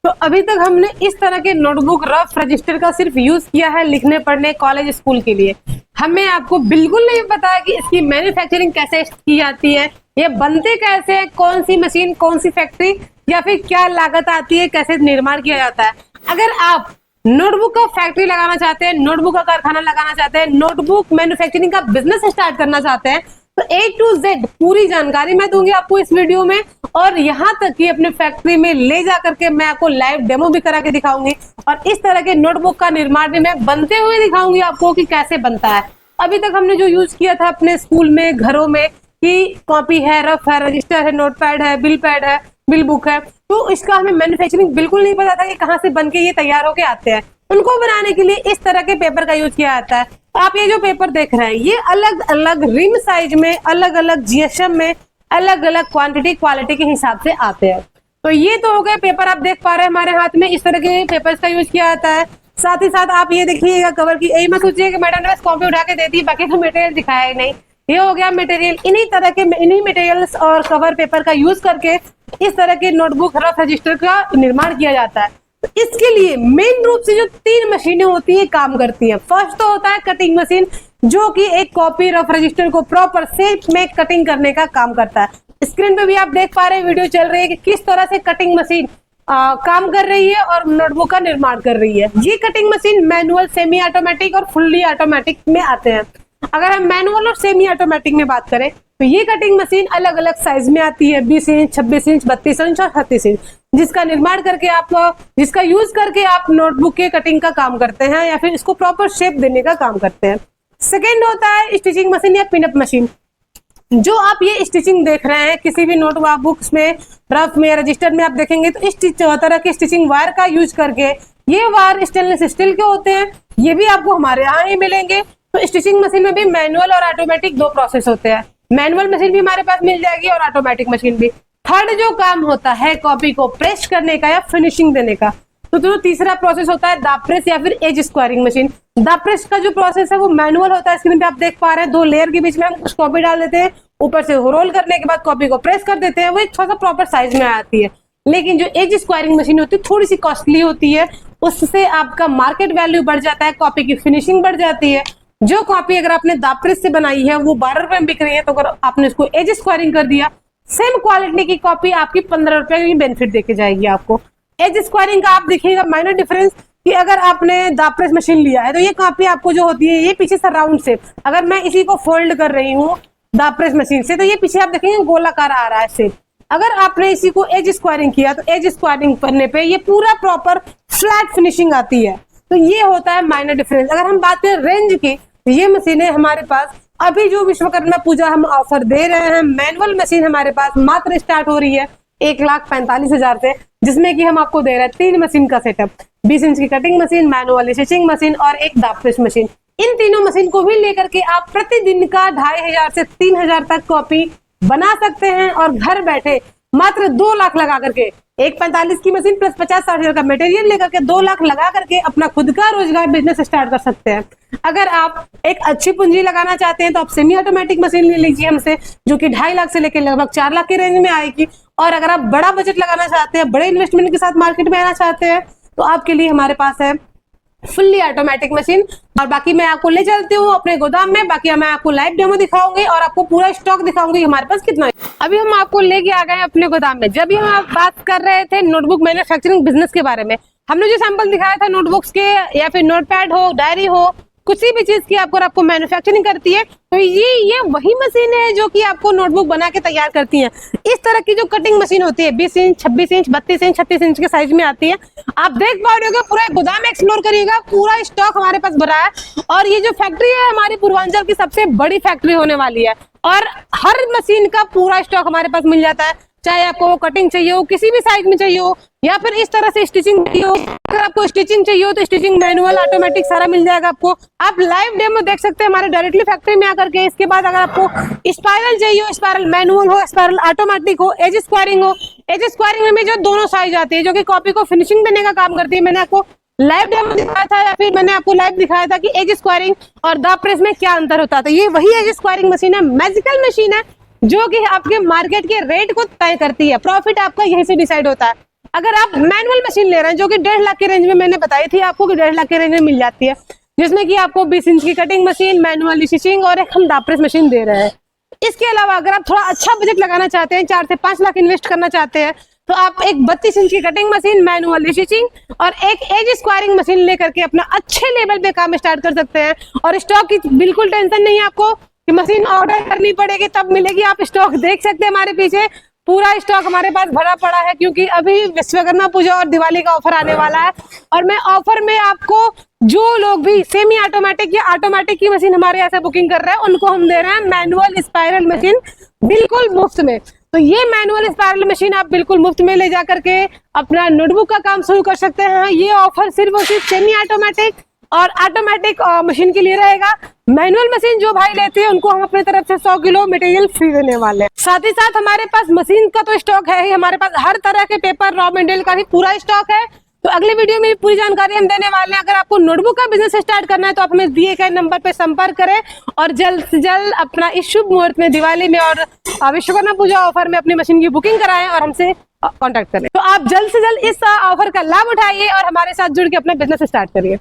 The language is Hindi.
तो अभी तक हमने इस तरह के नोटबुक रफ रजिस्टर का सिर्फ यूज किया है लिखने पढ़ने कॉलेज स्कूल के लिए। हमें आपको बिल्कुल नहीं पता है कि इसकी मैन्युफैक्चरिंग कैसे की जाती है, ये बनते कैसे है, कौन सी मशीन, कौन सी फैक्ट्री, या फिर क्या लागत आती है, कैसे निर्माण किया जाता है। अगर आप नोटबुक का फैक्ट्री लगाना चाहते हैं, नोटबुक का कारखाना लगाना चाहते हैं, नोटबुक मैन्युफैक्चरिंग का बिजनेस स्टार्ट करना चाहते हैं, तो A to Z पूरी जानकारी मैं दूंगी आपको इस वीडियो में। और यहाँ तक कि अपने फैक्ट्री में ले जा करके मैं आपको लाइव डेमो भी करा के दिखाऊंगी और इस तरह के नोटबुक का निर्माण भी मैं बनते हुए दिखाऊंगी आपको कि कैसे बनता है। अभी तक हमने जो यूज किया था अपने स्कूल में, घरों में, कि कॉपी है, रफ है, रजिस्टर है, नोटपैड है, बिल पैड है, बिल बुक है, तो इसका हमें मैन्युफैक्चरिंग बिल्कुल नहीं पता था कि कहाँ से बन के ये तैयार होके आते हैं। उनको बनाने के लिए इस तरह के पेपर का यूज किया जाता है। तो आप ये जो पेपर देख रहे हैं ये अलग अलग रिम साइज में, अलग अलग जीएसएम में, अलग अलग क्वांटिटी क्वालिटी के हिसाब से आते हैं। तो ये तो हो गए पेपर, आप देख पा रहे हैं हमारे हाथ में, इस तरह के पेपर्स का यूज किया जाता है। साथ ही साथ आप ये देखिएगा कवर की, यही मत सोचिए कि मैडम ने बस कॉपी उठा के दे दी, बाकी तो मटेरियल दिखाया ही नहीं। ये हो गया मटेरियल, इन्हीं तरह के इन्हीं मटेरियल्स और कवर पेपर का यूज करके इस तरह के नोटबुक रफ रजिस्टर का निर्माण किया जाता है। तो इसके लिए मेन रूप से जो 3 मशीनें होती है काम करती है। फर्स्ट तो होता है कटिंग मशीन, जो कि एक कॉपी रफ रजिस्टर को प्रॉपर शेप में कटिंग करने का काम करता है। स्क्रीन पे भी आप देख पा रहे हैं, वीडियो चल रही है कि किस तरह से कटिंग मशीन काम कर रही है और नोटबुक का निर्माण कर रही है। ये cutting machine manual, semi automatic और फुल्ली ऑटोमेटिक में आते हैं। अगर हम मैनुअल और सेमी ऑटोमेटिक में बात करें तो ये कटिंग मशीन अलग अलग साइज में आती है, 20 इंच, 26 इंच, 32 इंच और 36 इंच, जिसका निर्माण करके आप, जिसका यूज करके आप नोटबुक के कटिंग का काम करते हैं या फिर इसको प्रॉपर शेप देने का काम करते हैं। सेकेंड होता है स्टिचिंग मशीन या पिनअप मशीन। जो आप ये स्टिचिंग देख रहे हैं किसी भी नोटबुक्स में, रफ में, रजिस्टर में आप देखेंगे तो इस तरह के स्टिचिंग वायर का यूज करके, ये वायर स्टेनलेस स्टील के होते हैं, ये भी आपको हमारे यहाँ ही मिलेंगे। तो स्टिचिंग मशीन में भी मैनुअल और ऑटोमेटिक 2 प्रोसेस होते हैं। मैनुअल मशीन भी हमारे पास मिल जाएगी और ऑटोमेटिक मशीन भी। थर्ड जो काम होता है कॉपी को प्रेस करने का या फिनिशिंग देने का, तो जो तीसरा प्रोसेस होता है दाब प्रेस या फिर एज स्क्वायरिंग मशीन। दाब प्रेस का जो प्रोसेस है वो मैनुअल होता है, स्क्रीन पे आप देख पा रहे हैं, 2 लेयर के बीच में हम कुछ कॉपी डाल देते हैं, ऊपर से रोल करने के बाद कॉपी को प्रेस कर देते हैं, वो एक थोड़ा सा प्रॉपर साइज में आती है। लेकिन जो एज स्क्वायरिंग मशीन होती है थोड़ी सी कॉस्टली होती है, उससे आपका मार्केट वैल्यू बढ़ जाता है, कॉपी की फिनिशिंग बढ़ जाती है। जो कॉपी अगर आपने दाब प्रेस से बनाई है वो 12 रुपए में बिक रही है, तो अगर आपने उसको एज स्क्वायरिंग कर दिया, सेम क्वालिटी की कॉपी आपकी 15 रुपए की बेनिफिट देके जाएगी आपको। एज स्क्वायरिंग का आप देखिएगा माइनर डिफरेंस कि अगर आपने दाब प्रेस मशीन लिया है तो ये कॉपी आपको जो होती है ये पीछे से राउंड शेप, अगर मैं इसी को फोल्ड कर रही हूँ दाब प्रेस मशीन से तो ये पीछे आप देखेंगे गोलाकार आ रहा है शेप। अगर आपने इसी को एज स्क्वायरिंग किया तो एज स्क्वायरिंग करने पे ये पूरा प्रॉपर फ्लैट फिनिशिंग आती है। तो ये होता है माइनर डिफरेंस। अगर हम बात करें रेंज की, ये मशीनें हमारे पास अभी जो विश्वकर्मा पूजा हम ऑफर दे रहे हैं, मैनुअल मशीन हमारे पास मात्र स्टार्ट हो रही है 1,45,000 से, जिसमें कि हम आपको दे रहे हैं 3 मशीन का सेटअप, 20 इंच की cutting machine, manual stitching machine और एक दाब प्रेस मशीन। इन तीनों मशीन को भी लेकर के आप प्रतिदिन का 2,500 से 3,000 तक कॉपी बना सकते हैं और घर बैठे मात्र 2 लाख लगा करके, 1,45 की मशीन प्लस 50-60 हजार का मटेरियल लेकर के 2 लाख लगा करके अपना खुद का रोजगार बिजनेस स्टार्ट कर सकते हैं। अगर आप एक अच्छी पूंजी लगाना चाहते हैं तो आप सेमी ऑटोमेटिक मशीन ले लीजिए हमसे, जो कि 2.5 लाख से लेकर लगभग 4 लाख के रेंज में आएगी। और अगर आप बड़ा बजट लगाना चाहते हैं, बड़े इन्वेस्टमेंट के साथ मार्केट में आना चाहते हैं, तो आपके लिए हमारे पास है फुल्ली ऑटोमेटिक मशीन। और बाकी मैं आपको ले चलती हूँ अपने गोदाम में, बाकी मैं आपको लाइव डेमो दिखाऊंगी और आपको पूरा स्टॉक दिखाऊंगी हमारे पास कितना है। अभी हम आपको लेके आ गए अपने गोदाम में। जब भी हम बात कर रहे थे नोटबुक मैन्युफैक्चरिंग बिजनेस के बारे में, हमने जो सैंपल दिखाया था नोटबुक्स के या फिर नोटपैड हो, डायरी हो, किसी भी चीज की आपको मैन्युफैक्चरिंग करती है तो ये वही मशीन है जो कि आपको नोटबुक बना के तैयार करती है। इस तरह की जो कटिंग मशीन होती है 20 इंच, 26 इंच, 32 इंच, 36 इंच के साइज में आती है। आप देख पा रहे हो, पूरा गोदाम एक्सप्लोर करिएगा, पूरा स्टॉक हमारे पास भरा है। और ये जो फैक्ट्री है हमारी पूर्वांचल की सबसे बड़ी फैक्ट्री होने वाली है और हर मशीन का पूरा स्टॉक हमारे पास मिल जाता है, चाहे आपको वो कटिंग चाहिए हो, किसी भी साइज में चाहिए हो, या फिर इस तरह से स्टिचिंग चाहिए हो। अगर आपको स्टिचिंग चाहिए हो तो स्टिचिंग मैनुअल, ऑटोमेटिक सारा मिल जाएगा आपको। आप लाइव डेमो देख सकते हैं हमारे डायरेक्टली फैक्ट्री में आकर के। इसके बाद अगर आपको स्पाइरल चाहिए हो, स्पाइरल मैनुअल हो, स्पाइरल ऑटोमेटिक हो, एज स्क्वायरिंग हो, एज स्क्वायरिंग में जो दोनों साइज आती है जो कि कॉपी को फिनिशिंग देने का काम करती है, मैंने आपको लाइव डेमो दिखाया था या फिर मैंने आपको लाइव दिखाया था कि एज स्क्वायरिंग और दाब प्रेस में क्या अंतर होता है। ये वही एज स्क्वायरिंग मशीन है, मैजिकल मशीन है, जो कि आपके मार्केट के रेट को तय करती है। प्रॉफिट आपका यहीं से डिसाइड होता है। अगर आप मैनुअल मशीन ले रहे हैं जो कि 1.5 लाख की रेंज में, मैंने बताई थी आपको कि 1.5 लाख की रेंज में मिल जाती है, जिसमें कि आपको 20 इंच की कटिंग मशीन, मैनुअल स्टिचिंग और एक हम दाब प्रेस मशीन दे रहे हैं। इसके अलावा अगर आप थोड़ा अच्छा बजट लगाना चाहते हैं, 4 से 5 लाख इन्वेस्ट करना चाहते हैं, तो आप एक 32 इंच की कटिंग मशीन, मैनुअल स्टिचिंग और एक एज स्क्वायरिंग मशीन लेकर के अपना अच्छे लेवल पे काम स्टार्ट कर सकते हैं। और स्टॉक की बिल्कुल टेंशन नहीं है आपको कि मशीन ऑर्डर करनी पड़ेगी तब मिलेगी। आप स्टॉक देख सकते हैं, हमारे पीछे पूरा स्टॉक हमारे पास भरा पड़ा है, क्योंकि अभी विश्वकर्मा पूजा और दिवाली का ऑफर आने वाला है। और मैं ऑफर में आपको जो लोग भी सेमी ऑटोमेटिक या ऑटोमेटिक की मशीन हमारे यहाँ से बुकिंग कर रहे हैं, उनको हम दे रहे हैं मैनुअल स्पाइरल मशीन बिल्कुल मुफ्त में। तो ये मैनुअल स्पाइरल मशीन आप बिल्कुल मुफ्त में ले जा करके अपना नोटबुक का काम शुरू कर सकते हैं। ये ऑफर सिर्फ और सिर्फ सेमी ऑटोमेटिक और ऑटोमेटिक मशीन के लिए रहेगा। मैनुअल मशीन जो भाई लेते हैं उनको हम अपने तरफ से 100 किलो मटेरियल फ्री देने वाले हैं। साथ ही साथ हमारे पास मशीन का तो स्टॉक है ही, हमारे पास हर तरह के पेपर, रॉ मटेरियल का भी पूरा स्टॉक है। तो अगले वीडियो में पूरी जानकारी हम देने वाले हैं। अगर आपको नोटबुक का बिजनेस स्टार्ट करना है तो आप हमें दिए गए नंबर पर संपर्क करें और जल्द से जल्द अपना इस शुभ मुहूर्त में, दिवाली में और विश्वकर्मा पूजा ऑफर में अपनी मशीन की बुकिंग कराएं और हमसे कांटेक्ट करें। तो आप जल्द से जल्द इस ऑफर का लाभ उठाइए और हमारे साथ जुड़ के अपना बिजनेस स्टार्ट करिए।